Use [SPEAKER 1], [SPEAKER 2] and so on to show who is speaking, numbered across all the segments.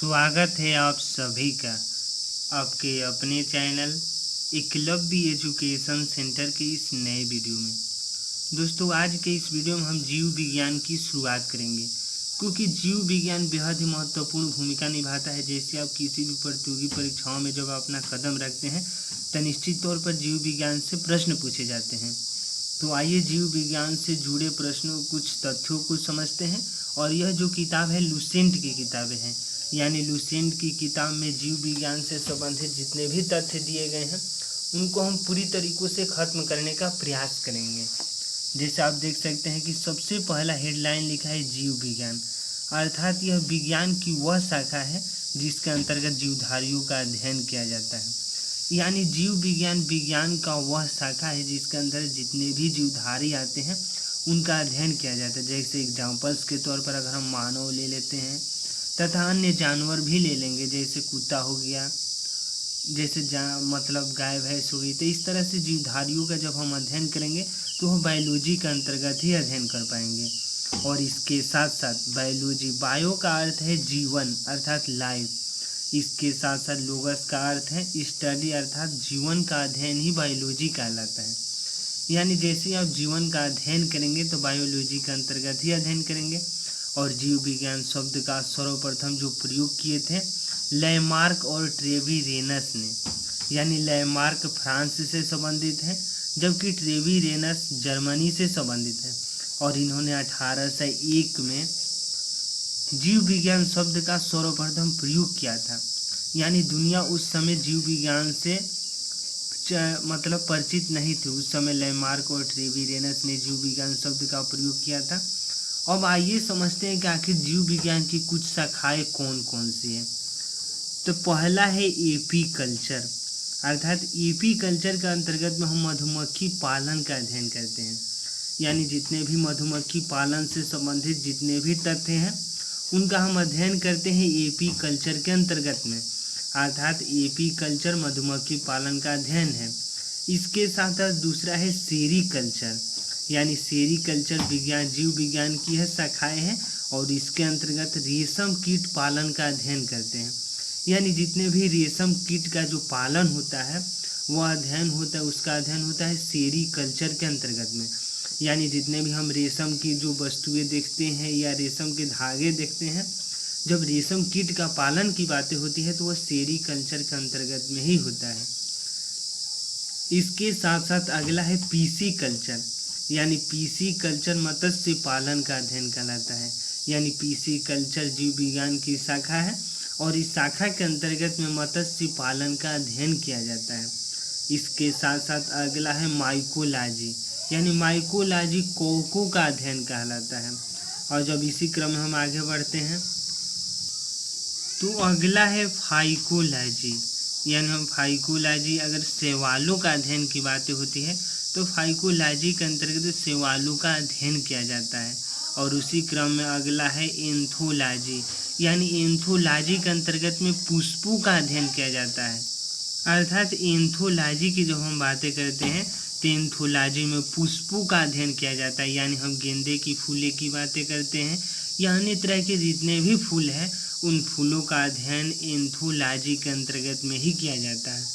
[SPEAKER 1] स्वागत है आप सभी का आपके अपने चैनल एकलव्य एजुकेशन सेंटर के इस नए वीडियो में। दोस्तों, आज के इस वीडियो में हम जीव विज्ञान की शुरुआत करेंगे, क्योंकि जीव विज्ञान बेहद ही महत्वपूर्ण भूमिका निभाता है। जैसे आप किसी भी प्रतियोगी परीक्षाओं में जब अपना कदम रखते हैं तो निश्चित तौर पर जीव विज्ञान से प्रश्न पूछे जाते हैं। तो आइए जीव विज्ञान से जुड़े प्रश्नों कुछ तथ्यों को समझते हैं। और यह जो किताब है लुसेंट की किताबें हैं, यानी लुसेंट की किताब में जीव विज्ञान से संबंधित जितने भी तथ्य दिए गए हैं उनको हम पूरी तरीकों से ख़त्म करने का प्रयास करेंगे। जैसे आप देख सकते हैं कि सबसे पहला हेडलाइन लिखा है जीव विज्ञान, अर्थात यह विज्ञान की वह शाखा है जिसके अंतर्गत जीवधारियों का अध्ययन किया जाता है। यानी जीव विज्ञान विज्ञान का वह शाखा है जिसके अंदर जितने भी जीवधारी आते हैं उनका अध्ययन किया जाता है। जैसे एग्जाम्पल्स के तौर पर अगर हम मानव ले लेते हैं तथा अन्य जानवर भी ले लेंगे, जैसे कुत्ता हो गया, जैसे मतलब गाय भैंस हो गई। तो इस तरह से जीवधारियों का जब हम अध्ययन करेंगे तो हम बायोलॉजी के अंतर्गत ही अध्ययन कर पाएंगे। और इसके साथ साथ बायोलॉजी, बायो का अर्थ है जीवन अर्थात लाइफ, इसके साथ साथ लोगस का अर्थ है स्टडी अर्थात जीवन का अध्ययन ही बायोलॉजी कहलाता है। यानी जैसे आप जीवन का अध्ययन करेंगे तो बायोलॉजी के अंतर्गत ही अध्ययन करेंगे। और जीव विज्ञान शब्द का सर्वप्रथम जो प्रयोग किए थे लैमार्क और ट्रेवीरेनस ने, यानी लैमार्क फ्रांस से संबंधित है जबकि ट्रेवीरेनस जर्मनी से संबंधित है। और इन्होंने 1801 में जीव विज्ञान शब्द का सर्वप्रथम प्रयोग किया था। यानी दुनिया उस समय जीव विज्ञान से मतलब परिचित नहीं थे। उस समय लैमार्क और ट्रेवीरेनस ने जीव विज्ञान शब्द का प्रयोग किया था। अब आइए समझते हैं कि आखिर जीव विज्ञान की कुछ शाखाएं कौन कौन सी हैं। तो पहला है एपी कल्चर, अर्थात एपी कल्चर के अंतर्गत में हम मधुमक्खी पालन का अध्ययन करते हैं। यानी जितने भी मधुमक्खी पालन से संबंधित जितने भी तथ्य हैं उनका हम अध्ययन करते हैं एपी कल्चर के अंतर्गत में, अर्थात एपी कल्चर मधुमक्खी पालन का अध्ययन है। इसके साथ साथ दूसरा है सेरी कल्चर, यानी सेरी कल्चर विज्ञान जीव विज्ञान की है शाखाएँ हैं और इसके अंतर्गत रेशम कीट पालन का अध्ययन करते हैं। यानी जितने भी रेशम कीट का जो पालन होता है वह अध्ययन होता है, उसका अध्ययन होता है सेरी कल्चर के अंतर्गत में। यानी जितने भी हम रेशम की जो वस्तुएं देखते हैं या रेशम के धागे देखते हैं, जब रेशम कीट का पालन की बातें होती है तो वह सेरी कल्चर के अंतर्गत में ही होता है। इसके साथ साथ अगला है पीसी कल्चर, यानी पीसी कल्चर मत्स्य पालन का अध्ययन कहलाता है। यानी पीसी कल्चर जीव विज्ञान की शाखा है और इस शाखा के अंतर्गत में मत्स्य पालन का अध्ययन किया जाता है। इसके साथ साथ अगला है माइकोलॉजी, यानी माइकोलॉजी कौकों का अध्ययन कहलाता है। और जब इसी क्रम में हम आगे बढ़ते हैं तो अगला है फाइकोलॉजी, यानी हम फाइकोलॉजी अगर शैवालों का अध्ययन की बातें होती है तो फाइकोलॉजी के अंतर्गत शैवालों का अध्ययन किया जाता है। और उसी क्रम में अगला है एंथोलॉजी, यानी एंथोलॉजी के अंतर्गत में पुष्पों का अध्ययन किया जाता है। अर्थात एंथोलॉजी की जब हम बातें करते हैं तो एंथोलॉजी में पुष्पों का अध्ययन किया जाता है। यानी हम गेंदे की फूले की बातें करते हैं या अन्य तरह के जितने भी फूल हैं उन फूलों का अध्ययन एंथोलॉजी के अंतर्गत में ही किया जाता है।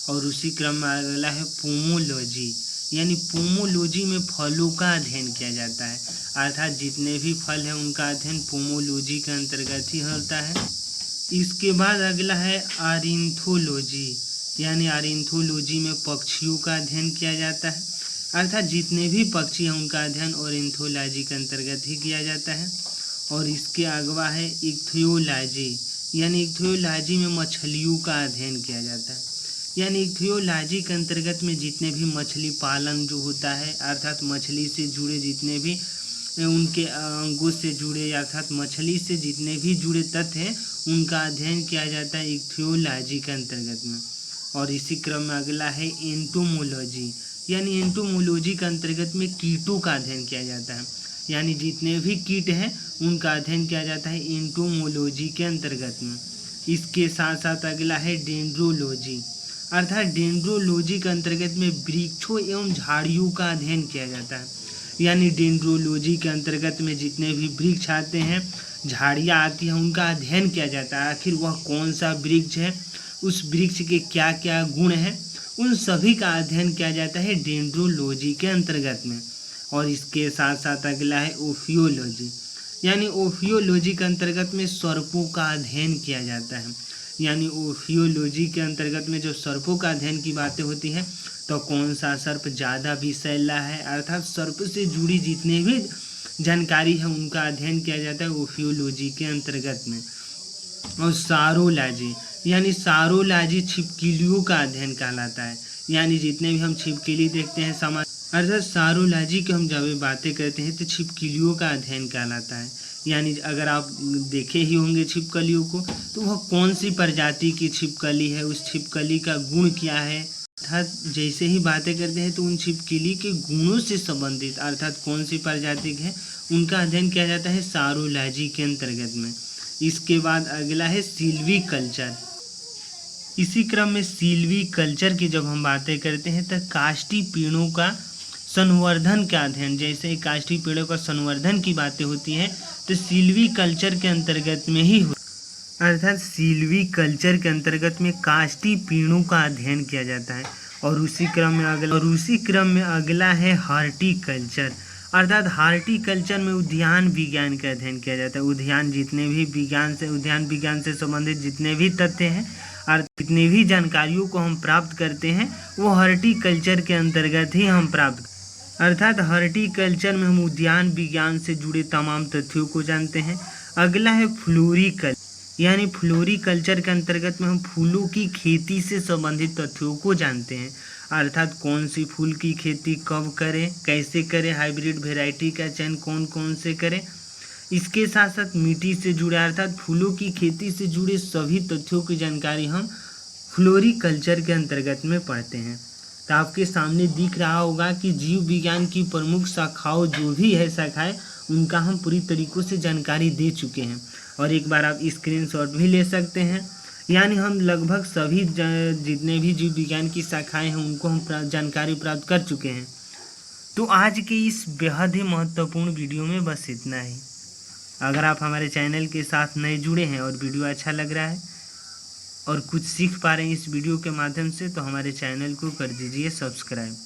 [SPEAKER 1] और उसी क्रम में अगला है पोमोलॉजी, यानी पोमोलॉजी में फलों का अध्ययन किया जाता है। अर्थात जितने भी फल हैं उनका अध्ययन पोमोलॉजी के अंतर्गत ही होता है। इसके बाद अगला है ऑर्निथोलॉजी, यानी ऑर्निथोलॉजी में पक्षियों का अध्ययन किया जाता है। अर्थात जितने भी पक्षी हैं उनका अध्ययन ऑर्निथोलॉजी के अंतर्गत ही किया जाता है। और इसके अगवा है इक्थियोलॉजी, यानी इक्थियोलॉजी में मछलियों का अध्ययन किया जाता है। यानी इक्थियोलॉजी के अंतर्गत में जितने भी मछली पालन जो होता है, अर्थात मछली से जुड़े जितने भी उनके अंगों से जुड़े अर्थात मछली से जितने भी जुड़े तथ्य हैं उनका अध्ययन किया जाता है इक्थियोलॉजी के अंतर्गत में। और इसी क्रम में अगला है एंटोमोलॉजी, यानी एंटोमोलॉजी के अंतर्गत में कीटों का अध्ययन किया जाता है। यानी जितने भी कीट हैं उनका अध्ययन किया जाता है एंटोमोलॉजी के अंतर्गत में। इसके साथ साथ अगला है डेंड्रोलॉजी, अर्थात डेंड्रोलॉजी के अंतर्गत में वृक्षों एवं झाड़ियों का अध्ययन किया जाता है। यानी डेंड्रोलॉजी के अंतर्गत में जितने भी वृक्ष आते हैं झाड़ियाँ आती हैं उनका अध्ययन किया जाता है। आखिर वह कौन सा वृक्ष है, उस वृक्ष के क्या क्या गुण हैं, उन सभी का अध्ययन किया जाता है डेंड्रोलॉजी के अंतर्गत में। और इसके साथ साथ अगला है ओफियोलॉजी, यानी ओफियोलॉजी के अंतर्गत में सर्पों का अध्ययन किया जाता है। यानी ओफियोलॉजी के अंतर्गत में जो सर्पों का अध्ययन की बातें होती हैं तो कौन सा सर्प ज़्यादा विषैला है, अर्थात सर्प से जुड़ी जितने भी जानकारी है उनका अध्ययन किया जाता है ओफियोलॉजी के अंतर्गत में। और सारोलॉजी, यानी सारोलॉजी छिपकलियों का अध्ययन कहलाता है। यानी जितने भी हम छिपकली देखते हैं समाज, अर्थात सारोलॉजी की हम जब बातें करते हैं तो छिपकलियों का अध्ययन कहलाता है। यानी अगर आप देखे ही होंगे छिपकलियों को, तो वह कौन सी प्रजाति की छिपकली है, उस छिपकली का गुण क्या है, अर्थात जैसे ही बातें करते हैं तो उन छिपकली के गुणों से संबंधित अर्थात कौन सी प्रजाति है उनका अध्ययन किया जाता है सारोलॉजी के अंतर्गत में। इसके बाद अगला है सिल्वीकल्चर। इसी क्रम में सिल्वीकल्चर की जब हम बातें करते हैं तो काष्ठी पेड़ों का संवर्धन का अध्ययन, जैसे काष्ठी पेड़ों का संवर्धन की बातें होती हैं तो सिल्वीकल्चर के अंतर्गत में ही अर्थात सिल्वीकल्चर के अंतर्गत में काष्ठी पेड़ों का अध्ययन किया जाता है। और उसी क्रम में अगला है हॉर्टिकल्चर, अर्थात हॉर्टिकल्चर में उद्यान विज्ञान का अध्ययन किया जाता है। उद्यान विज्ञान से संबंधित जितने भी तथ्य हैं और जितनी भी जानकारियों को हम प्राप्त करते हैं वो हॉर्टिकल्चर के अंतर्गत ही हम प्राप्त, अर्थात हॉर्टिकल्चर में हम उद्यान विज्ञान से जुड़े तमाम तथ्यों को जानते हैं। अगला है फ्लोरिकल्चर, यानी फ्लोरिकल्चर के अंतर्गत में हम फूलों की खेती से संबंधित तथ्यों को जानते हैं, अर्थात कौन सी फूल की खेती कब करें, कैसे करें, हाइब्रिड वैरायटी का चयन कौन कौन से करें। इसके साथ साथ मिट्टी से जुड़े अर्थात फूलों की खेती से जुड़े सभी तथ्यों की जानकारी हम फ्लोरिकल्चर के अंतर्गत में पढ़ते हैं। तो आपके सामने दिख रहा होगा कि जीव विज्ञान की प्रमुख शाखाओं जो भी है शाखाएं उनका हम पूरी तरीकों से जानकारी दे चुके हैं। और एक बार आप स्क्रीनशॉट भी ले सकते हैं। यानी हम लगभग सभी जितने भी जीव विज्ञान की शाखाएं हैं उनको हम जानकारी प्राप्त कर चुके हैं। तो आज के इस बेहद ही महत्वपूर्ण वीडियो में बस इतना ही। अगर आप हमारे चैनल के साथ नए जुड़े हैं और वीडियो अच्छा लग रहा है और कुछ सीख पा रहे हैं इस वीडियो के माध्यम से तो हमारे चैनल को कर दीजिए सब्सक्राइब।